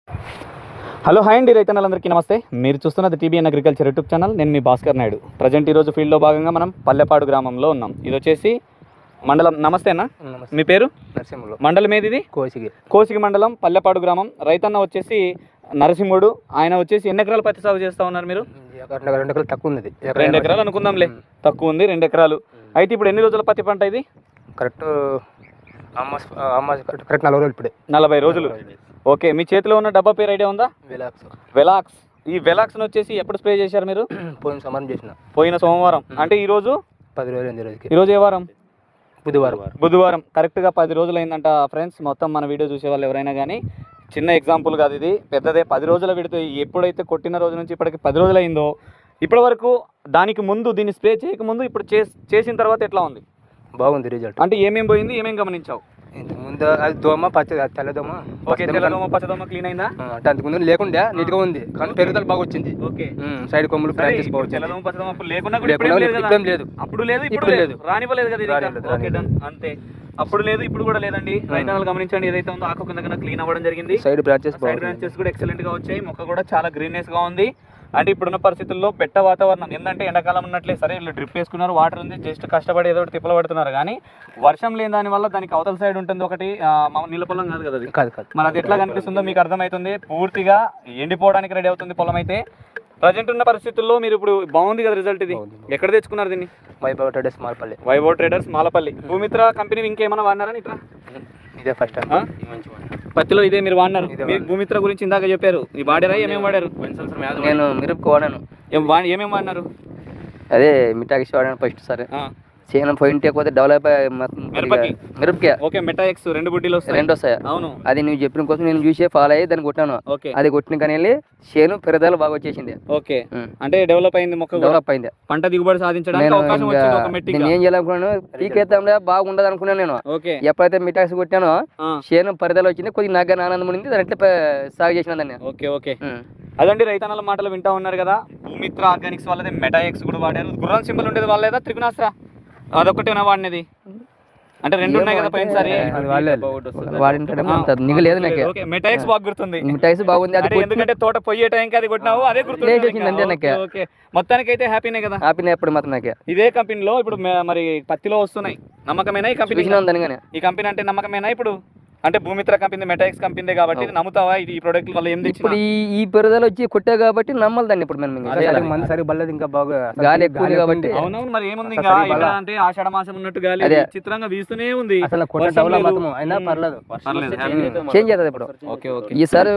Hello hi అండి రైతన్నలందరికీ నమస్తే. మీరు చూస్తున్నది టీబీఎన్ అగ్రికల్చర్ యూట్యూబ్ ఛానల్. నేను మీ భాస్కర్ నాయుడు. ప్రజెంట్ ఈరోజు ఫీల్డ్లో భాగంగా మనం పల్లెపాడు గ్రామంలో ఉన్నాం. ఇది వచ్చేసి మండలం. నమస్తే అన్న, మీ పేరు? నరసింహులు. మండలం ఏది? ఇది కోసిగి మండలం, పల్లెపాడు గ్రామం. రైతన్న వచ్చేసి నరసింహుడు. ఆయన వచ్చేసి ఎన్ని ఎకరాలు పత్తి సాగు చేస్తూ ఉన్నారు మీరు? 2 ఎకరాలు తక్కువ ఉంది. 2 ఎకరాలు అనుకుందాంలే, తక్కువ ఉంది 2 ఎకరాలు. అయితే ఇప్పుడు ఎన్ని రోజుల పత్తి పంట ఇది? కరెక్ట్ 40 రోజులు. ఇప్పుడే 40 రోజులు. ఓకే, మీ చేతిలో ఉన్న డబ్బా పేరు ఐడియా ఉందా? వెలాక్స్. ఈ వెలాక్స్ని వచ్చేసి ఎప్పుడు స్ప్రే చేశారు మీరు? పోయిన సోమవారం చేసిన. పోయిన సోమవారం. అంటే ఈరోజు 10 రోజులు. ఈరోజు ఏ వారం? బుధవారం. కరెక్ట్గా 10 రోజులు అయిందంట ఫ్రెండ్స్. మొత్తం మన వీడియో చూసే వాళ్ళు ఎవరైనా కానీ చిన్న ఎగ్జాంపుల్ కాదు, ఇది పెద్దదే. 10 రోజుల విడితే ఎప్పుడైతే కొట్టిన రోజు నుంచి ఇప్పటికి 10 రోజులు అయిందో, ఇప్పటి వరకు దానికి ముందు దీన్ని స్ప్రే చేయకముందు ఇప్పుడు చేసిన తర్వాత ఎట్లా ఉంది? బాగుంది రిజల్ట్. అంటే ఏమేమి పోయింది, ఏమేమి గమనించావు? ముందు అది దోమ తెల్లదోమ. ఓకే, తెల్లదోమ పచ్చదోమ క్లీన్ అయిందా? అంటే అంతకుముందు లేకుండా నీట్గా ఉంది, కానీ పెరుగుదల బాగా వచ్చింది. ఓకే, సైడ్ కొమ్ములు బ్రాంచెస్ బాగా. తెల్లదోమ పచ్చదోమ లేకున్నా లేదు. అప్పుడు లేదు, ఇప్పుడు లేదు, రానివ్వలేదు కదా ఇది. ఓకే డన్, అంతే. అప్పుడు లేదు, ఇప్పుడు కూడా లేదండి. రైతన్నలు గమనించండి, ఏదైతే ఉందో ఆకు కింద క్లీన్ అవ్వడం జరిగింది. సైడ్ బ్రాంచెస్ కూడా ఎక్సలెంట్ గా వచ్చాయి. మొక్క కూడా చాలా గ్రీన్నెస్ గా ఉంది. అంటే ఇప్పుడున్న పరిస్థితుల్లో బెట్ట వాతావరణం ఏంటంటే ఎండాకాలం ఉన్నట్లే. సరే వీళ్ళు డ్రిప్ వేసుకున్నారు, వాటర్ ఉంది, జస్ట్ కష్టపడి ఏదో ఒకటి తిప్పలు పడుతున్నారు. కానీ వర్షం లేని దాని వల్ల దానికి అవతల సైడ్ ఉంటుంది ఒకటి నీళ్ళ పొలం కాదు కదా అది. కాదు. మరి అది ఎట్లా కనిపిస్తుందో మీకు అర్థమవుతుంది. పూర్తిగా ఎండిపోవడానికి రెడీ అవుతుంది పొలం అయితే. ప్రజెంట్ ఉన్న పరిస్థితుల్లో మీరు ఇప్పుడు బాగుంది కదా రిజల్ట్. ఇది ఎక్కడ తెచ్చుకున్నారు దీన్ని? వైభవ్ ట్రేడర్స్ మాలపల్లి. భూమిత్ర కంపెనీ ఇంకేమైనా వాడినారా ఇట్లా? ఇదే ఫస్ట్ పత్తిలో ఇదే మీరు వాడినారు. మీరు భూమిత్ర గురించి ఇందాక చెప్పారు, ఈ వాడారా? ఏమేమి వాడారు? నేను మిరపకు వాడాను. ఏమేమి వాడినారు? అదే మిఠాయిస్ వాడాను ఫస్ట్. సరే చేను పాయింట్ ఎక్కువ డెవలప్ మిరపకే. ఓకే, మెటాఎక్స్ 2 బుడ్డీలు వస్తాయి. 2 వస్తాయి. అవును, అది నువ్వు చెప్పిన కోసం నేను చూసే ఫాలో అయ్యి దాన్ని కొట్టాను. ఓకే, అది కొట్టిన కానీ వెళ్ళి చేను పెరుగుదల బాగా వచ్చేసింది. ఓకే, అంటే డెవలప్ అయింది, మొక్క డెవలప్ అయింది, పంట దిగుబడి సాధించడానికి అవకాశం వచ్చింది. ఒక మెట్టిగా నేను ఏం చేయాలనుకున్నాను, పీకేద్దాంలే బాగుండదు అనుకున్నాను నేను. ఓకే, ఎప్పుడైతే మిఠాయిస్ కొట్టానో చేను పెరుగుదల వచ్చింది, కొద్దిగా నాకు ఆనందం ఉంది, దాని అట్లా సాగు చేసిన దాన్ని. ఓకే ఓకే, అదండి రైతన్నల మాటలు వింటా ఉన్నారు కదా. భూమిత్ర ఆర్గానిక్స్ వాళ్ళదే మెటాఎక్స్ కూడా వాడారు. గుర్రం సింబల్ ఉండేది వాళ్ళేదా? త్రిగుణాస్త్ర అదొకటేనా వాడినది? అంటే 2 ఉన్నాయి కదా పోయినసారి నిగలేదు నాకు. మెటాఎక్స్ బాగా గుర్తుంది. మిఠాయిస్ బాగుంది, అది ఎందుకంటే తోట పోయే టైంకి అది కొట్టినావు, అదే గుర్తుంది. ఓకే, మొత్తానికి అయితే హ్యాపీనే కదా? హ్యాపీనే. ఎప్పుడు మాత్రం నాకే ఇదే కంపెనీలో ఇప్పుడు మరి పత్తిలో వస్తున్నాయి. నమ్మకమేనా ఈ కంపెనీ? ఈ కంపెనీ అంటే నమ్మకమేనా ఇప్పుడు? అంటే భూమిత్ర కంపెనీ, మెటాఎక్స్ కంపెనీ కాబట్టి నమ్ముతావా ఈ ప్రొడక్ట్ వల్ల? ఏం ఇప్పుడు ఈ పెరుగుదల వచ్చి కొట్టే కాబట్టి నమ్మాలి దాన్ని. ఇప్పుడు మనం సరి బల్లది, ఇంకా బాగా గాలి ఎక్కువ కాబట్టి. అవునవును, మరి ఏముంది ఇంకా ఇక్కడ అంటే ఆషాఢ మాసం ఉన్నట్టు గాలి చిత్రంగా వీస్తూనే ఉంది. అసలు అయినా పర్లేదు, చేంజ్ అవుతుంది ఇప్పుడు. ఓకే ఓకే, ఈసారి